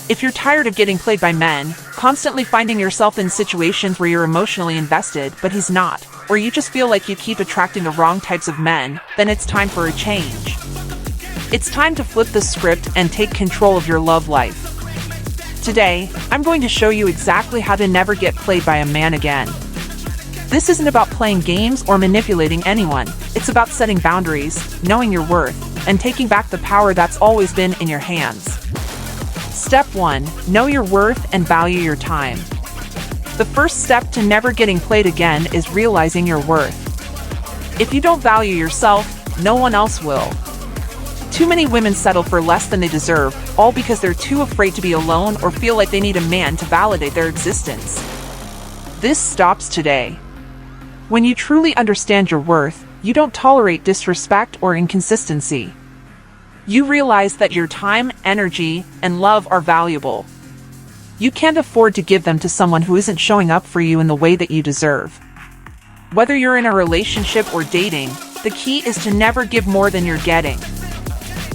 If you're tired of getting played by men, constantly finding yourself in situations where you're emotionally invested but he's not, or you just feel like you keep attracting the wrong types of men, then it's time for a change. It's time to flip the script and take control of your love life. Today, I'm going to show you exactly how to never get played by a man again. This isn't about playing games or manipulating anyone. It's about setting boundaries, knowing your worth, and taking back the power that's always been in your hands. Step 1. Know your worth and value your time. The first step to never getting played again is realizing your worth. If you don't value yourself, no one else will. Too many women settle for less than they deserve, all because they're too afraid to be alone or feel like they need a man to validate their existence. This stops today. When you truly understand your worth, you don't tolerate disrespect or inconsistency. You realize that your time, energy, and love are valuable. You can't afford to give them to someone who isn't showing up for you in the way that you deserve. Whether you're in a relationship or dating, the key is to never give more than you're getting.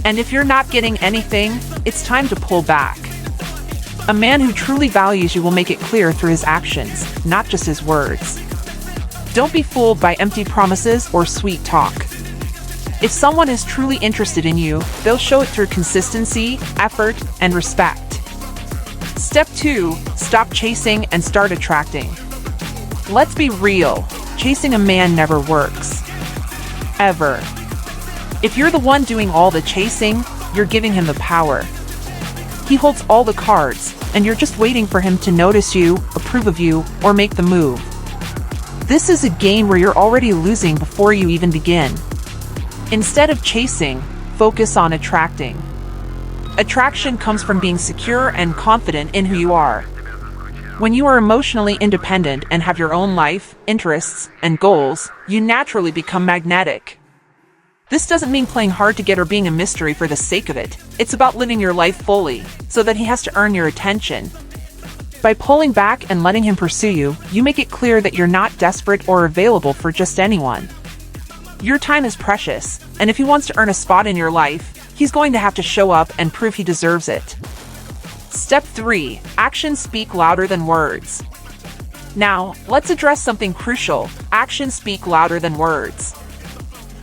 And if you're not getting anything, it's time to pull back. A man who truly values you will make it clear through his actions, not just his words. Don't be fooled by empty promises or sweet talk. If someone is truly interested in you, they'll show it through consistency, effort, and respect. Step 2. Stop chasing and start attracting. Let's be real. Chasing a man never works. Ever. If you're the one doing all the chasing, you're giving him the power. He holds all the cards, and you're just waiting for him to notice you, approve of you, or make the move. This is a game where you're already losing before you even begin. Instead of chasing, focus on attracting. Attraction comes from being secure and confident in who you are. When you are emotionally independent and have your own life, interests, and goals, you naturally become magnetic. This doesn't mean playing hard to get or being a mystery for the sake of it. It's about living your life fully, so that he has to earn your attention. By pulling back and letting him pursue you, you make it clear that you're not desperate or available for just anyone. Your time is precious, and if he wants to earn a spot in your life, he's going to have to show up and prove he deserves it. Step 3. Actions speak louder than words. Now, let's address something crucial. Actions speak louder than words.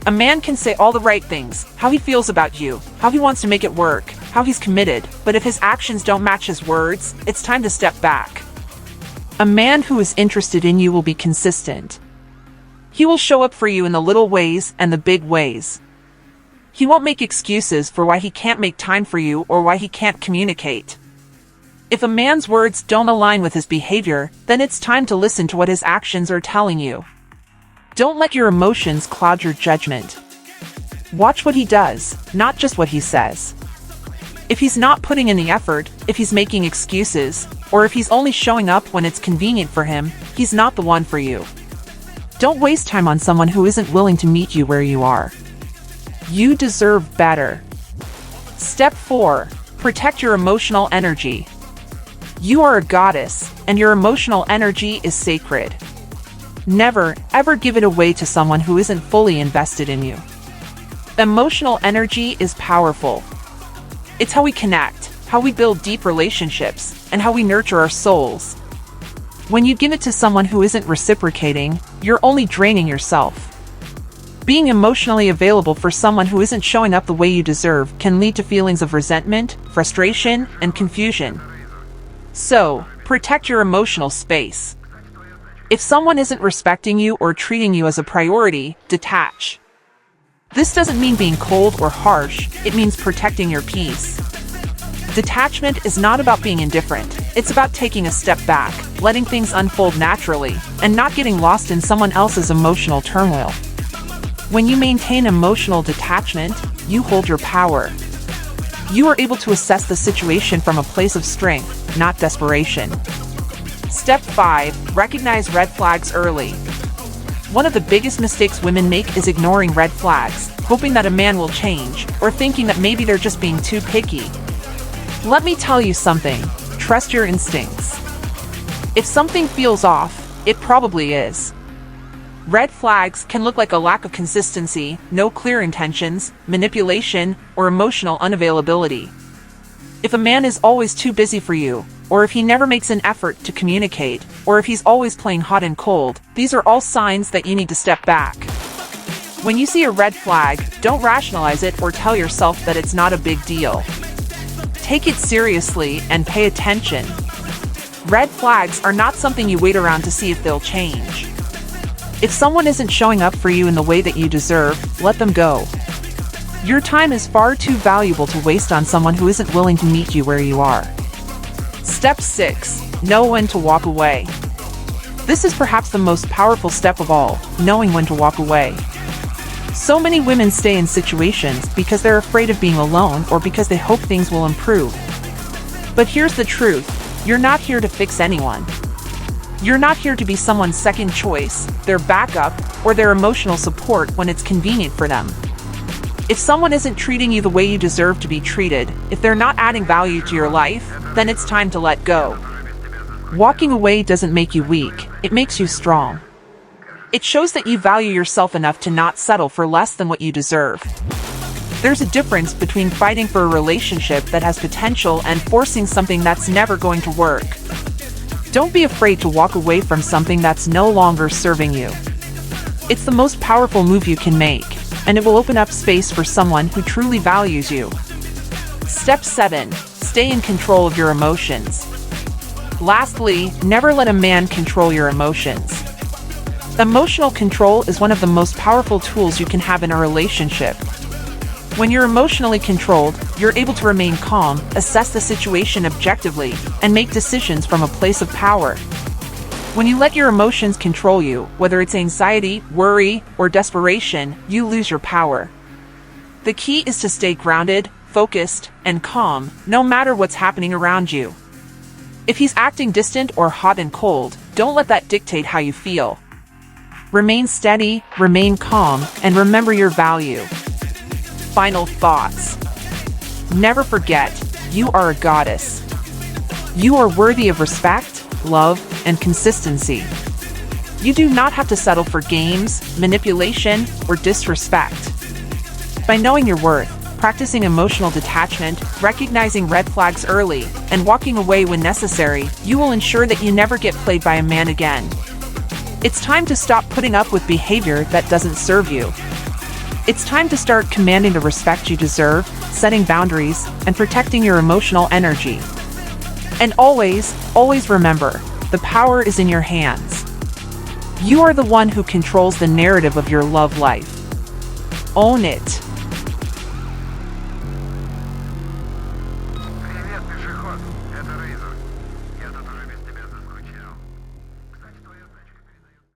A man can say all the right things, how he feels about you, how he wants to make it work, how he's committed, but if his actions don't match his words, it's time to step back. A man who is interested in you will be consistent. He will show up for you in the little ways and the big ways. He won't make excuses for why he can't make time for you or why he can't communicate. If a man's words don't align with his behavior, then it's time to listen to what his actions are telling you. Don't let your emotions cloud your judgment. Watch what he does, not just what he says. If he's not putting in the effort, if he's making excuses, or if he's only showing up when it's convenient for him, he's not the one for you. Don't waste time on someone who isn't willing to meet you where you are. You deserve better. Step 4. Protect your emotional energy. You are a goddess, and your emotional energy is sacred. Never, ever give it away to someone who isn't fully invested in you. Emotional energy is powerful. It's how we connect, how we build deep relationships, and how we nurture our souls. When you give it to someone who isn't reciprocating, you're only draining yourself. Being emotionally available for someone who isn't showing up the way you deserve can lead to feelings of resentment, frustration, and confusion. So, protect your emotional space. If someone isn't respecting you or treating you as a priority, detach. This doesn't mean being cold or harsh, it means protecting your peace. Detachment is not about being indifferent, it's about taking a step back, letting things unfold naturally, and not getting lost in someone else's emotional turmoil. When you maintain emotional detachment, you hold your power. You are able to assess the situation from a place of strength, not desperation. Step 5. Recognize red flags early. One of the biggest mistakes women make is ignoring red flags, hoping that a man will change, or thinking that maybe they're just being too picky. Let me tell you something. Trust your instincts. If something feels off, it probably is. Red flags can look like a lack of consistency, no clear intentions, manipulation, or emotional unavailability. If a man is always too busy for you, or if he never makes an effort to communicate, or if he's always playing hot and cold, these are all signs that you need to step back. When you see a red flag, don't rationalize it or tell yourself that it's not a big deal. Take it seriously and pay attention. Red flags are not something you wait around to see if they'll change. If someone isn't showing up for you in the way that you deserve, let them go. Your time is far too valuable to waste on someone who isn't willing to meet you where you are. Step 6. Know when to walk away. This is perhaps the most powerful step of all, knowing when to walk away. So many women stay in situations because they're afraid of being alone or because they hope things will improve. But here's the truth. You're not here to fix anyone. You're not here to be someone's second choice, their backup, or their emotional support when it's convenient for them. If someone isn't treating you the way you deserve to be treated, if they're not adding value to your life, then it's time to let go. Walking away doesn't make you weak, it makes you strong. It shows that you value yourself enough to not settle for less than what you deserve. There's a difference between fighting for a relationship that has potential and forcing something that's never going to work. Don't be afraid to walk away from something that's no longer serving you. It's the most powerful move you can make, and it will open up space for someone who truly values you. Step 7. Stay in control of your emotions. Lastly, never let a man control your emotions. Emotional control is one of the most powerful tools you can have in a relationship. When you're emotionally controlled, you're able to remain calm, assess the situation objectively, and make decisions from a place of power. When you let your emotions control you, whether it's anxiety, worry, or desperation, you lose your power. The key is to stay grounded, focused, and calm, no matter what's happening around you. If he's acting distant or hot and cold, don't let that dictate how you feel. Remain steady, remain calm, and remember your value. Final thoughts. Never forget, you are a goddess. You are worthy of respect, love, and consistency. You do not have to settle for games, manipulation, or disrespect. By knowing your worth, practicing emotional detachment, recognizing red flags early, and walking away when necessary, you will ensure that you never get played by a man again. It's time to stop putting up with behavior that doesn't serve you. It's time to start commanding the respect you deserve, setting boundaries, and protecting your emotional energy. And always, always remember, the power is in your hands. You are the one who controls the narrative of your love life. Own it. Привет, пешеход. Это Рейзер.